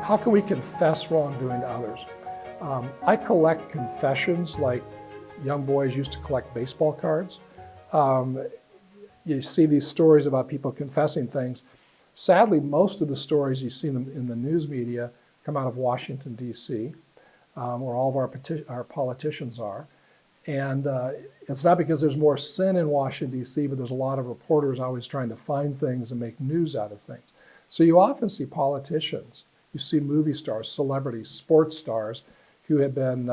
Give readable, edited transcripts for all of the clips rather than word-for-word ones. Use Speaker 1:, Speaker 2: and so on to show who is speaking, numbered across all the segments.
Speaker 1: How can we confess wrongdoing to others? I collect confessions like young boys used to collect baseball cards. You see these stories about people confessing things. Sadly, most of the stories you see in the news media come out of Washington, D.C., where all of our politicians are. And it's not because there's more sin in Washington, D.C., but there's a lot of reporters always trying to find things and make news out of things. So you often see politicians, you see movie stars, celebrities, sports stars who have been,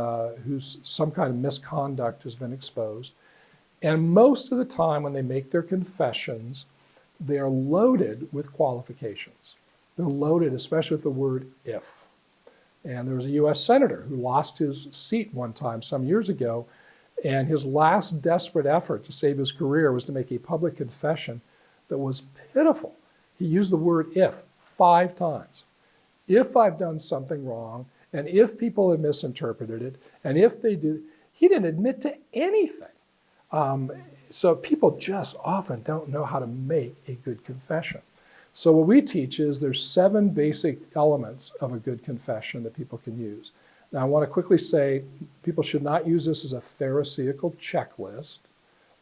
Speaker 1: whose some kind of misconduct has been exposed. And most of the time when they make their confessions, they are loaded with qualifications. They're loaded especially with the word if. And there was a US senator who lost his seat one time some years ago, and his last desperate effort to save his career was to make a public confession that was pitiful. He used the word if 5 times. If I've done something wrong, and if people have misinterpreted it, and if they do, he didn't admit to anything. So people just often don't know how to make a good confession. So what we teach is there's 7 basic elements of a good confession that people can use. Now I want to quickly say people should not use this as a Pharisaical checklist,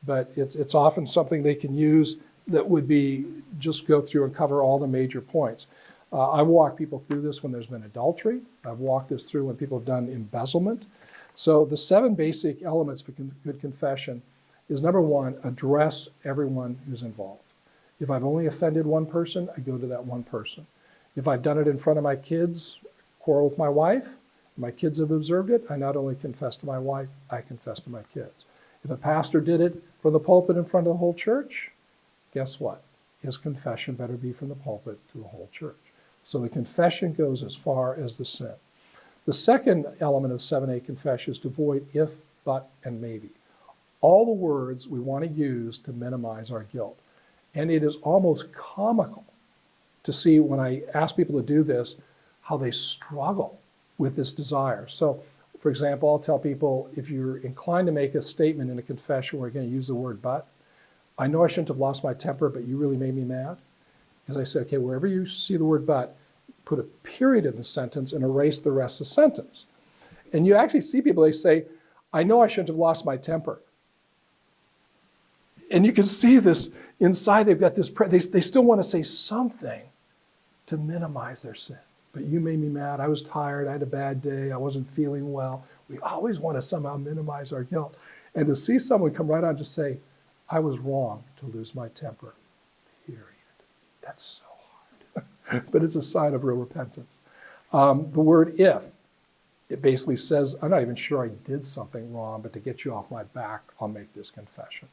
Speaker 1: but it's often something they can use that would be just go through and cover all the major points. I've walked people through this when there's been adultery. I've walked this through when people have done embezzlement. So the 7 basic elements for good confession is number 1, address everyone who's involved. If I've only offended one person, I go to that one person. If I've done it in front of my kids, quarrel with my wife, my kids have observed it, I not only confess to my wife, I confess to my kids. If a pastor did it from the pulpit in front of the whole church, guess what? His confession better be from the pulpit to the whole church. So the confession goes as far as the sin. The second element of 7A confession is to avoid if, but, and maybe. All the words we want to use to minimize our guilt. And it is almost comical to see when I ask people to do this, how they struggle with this desire. So, for example, I'll tell people, if you're inclined to make a statement in a confession where you're going to use the word but, I know I shouldn't have lost my temper, but you really made me mad. As I said, okay, wherever you see the word but, put a period in the sentence and erase the rest of the sentence. And you actually see people, they say, I know I shouldn't have lost my temper. And you can see this inside, they've got this, they still want to say something to minimize their sin. But you made me mad, I was tired, I had a bad day, I wasn't feeling well. We always want to somehow minimize our guilt. And to see someone come right on to say, I was wrong to lose my temper, period. That's so hard. But it's a sign of real repentance. The word if, it basically says, I'm not even sure I did something wrong, but to get you off my back, I'll make this confession.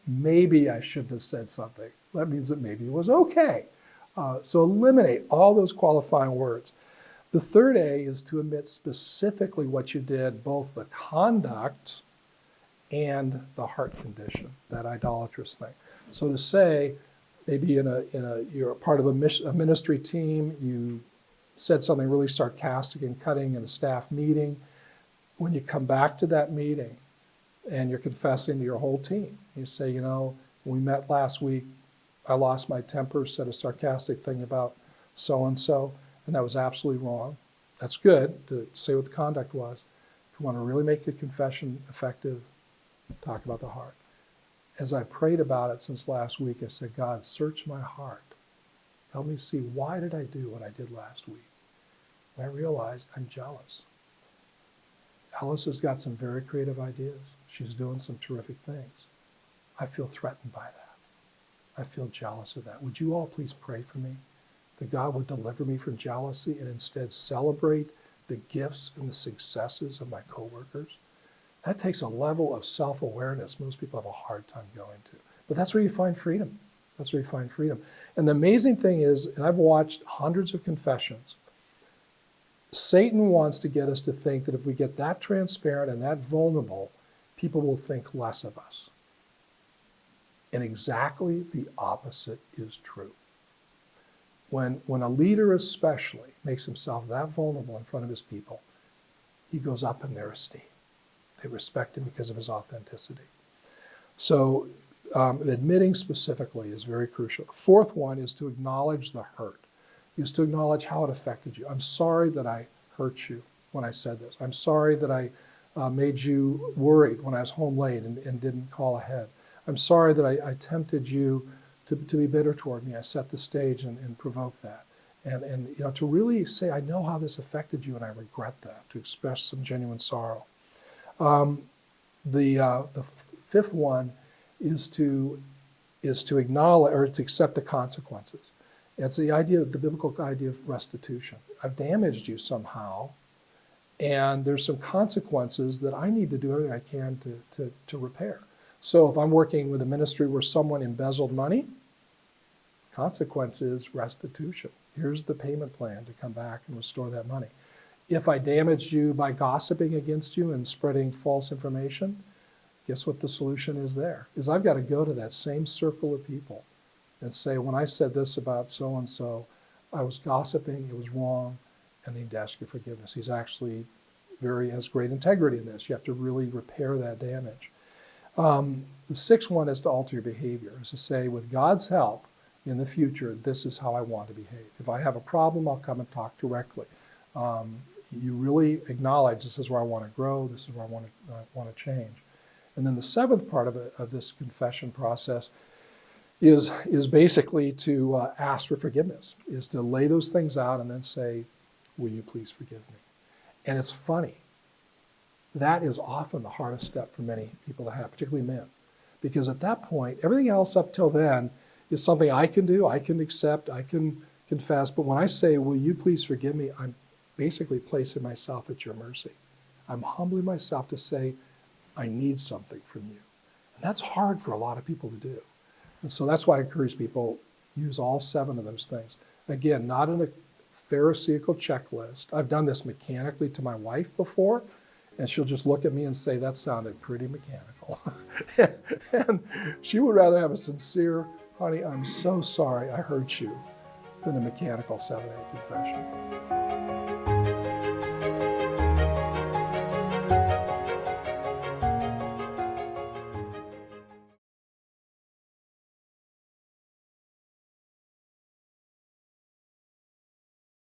Speaker 1: Maybe I shouldn't have said something. That means that maybe it was okay. So eliminate all those qualifying words. The third A is to admit specifically what you did, both the conduct and the heart condition, that idolatrous thing. So to say, maybe you're a part of a ministry team, you said something really sarcastic and cutting in a staff meeting. When you come back to that meeting and you're confessing to your whole team, you say, you know, when we met last week, I lost my temper, said a sarcastic thing about so-and-so, and that was absolutely wrong. That's good to say what the conduct was. If you want to really make a confession effective, talk about the heart. As I prayed about it since last week, I said, God, search my heart. Help me see, why did I do what I did last week? And I realized I'm jealous. Alice has got some very creative ideas. She's doing some terrific things. I feel threatened by that. I feel jealous of that. Would you all please pray for me that God would deliver me from jealousy and instead celebrate the gifts and the successes of my coworkers? That takes a level of self-awareness most people have a hard time going to. But that's where you find freedom. That's where you find freedom. And the amazing thing is, and I've watched hundreds of confessions, Satan wants to get us to think that if we get that transparent and that vulnerable, people will think less of us. And exactly the opposite is true. When a leader especially makes himself that vulnerable in front of his people, he goes up in their esteem. They respect him because of his authenticity. So admitting specifically is very crucial. The fourth one is to acknowledge the hurt. is to acknowledge how it affected you. I'm sorry that I hurt you when I said this. I'm sorry that I made you worried when I was home late and didn't call ahead. I'm sorry that I tempted you to be bitter toward me. I set the stage and provoked that. And you know, to really say, I know how this affected you and I regret that, to express some genuine sorrow. The fifth one is to acknowledge or to accept the consequences. It's the idea, the biblical idea of restitution. I've damaged you somehow, and there's some consequences that I need to do everything I can to repair. So if I'm working with a ministry where someone embezzled money, consequence is restitution. Here's the payment plan to come back and restore that money. If I damaged you by gossiping against you and spreading false information, guess what the solution is there? Is I've got to go to that same circle of people and say, when I said this about so-and-so, I was gossiping, it was wrong, and I need to ask your forgiveness. He's actually has great integrity in this. You have to really repair that damage. The sixth one is to alter your behavior, is to say, with God's help in the future, this is how I want to behave. If I have a problem, I'll come and talk directly. You really acknowledge, this is where I want to grow, this is where I want to change. And then the seventh part of this confession process is basically to ask for forgiveness, is to lay those things out and then say, will you please forgive me? And it's funny. That is often the hardest step for many people to have, particularly men. Because at that point, everything else up till then is something I can do, I can accept, I can confess. But when I say, will you please forgive me, I'm basically placing myself at your mercy. I'm humbling myself to say, I need something from you. And that's hard for a lot of people to do. And so that's why I encourage people, use all seven of those things. Again, not in a Pharisaical checklist. I've done this mechanically to my wife before, and she'll just look at me and say, that sounded pretty mechanical. And she would rather have a sincere, honey, I'm so sorry I hurt you, than a mechanical 7-8 confession.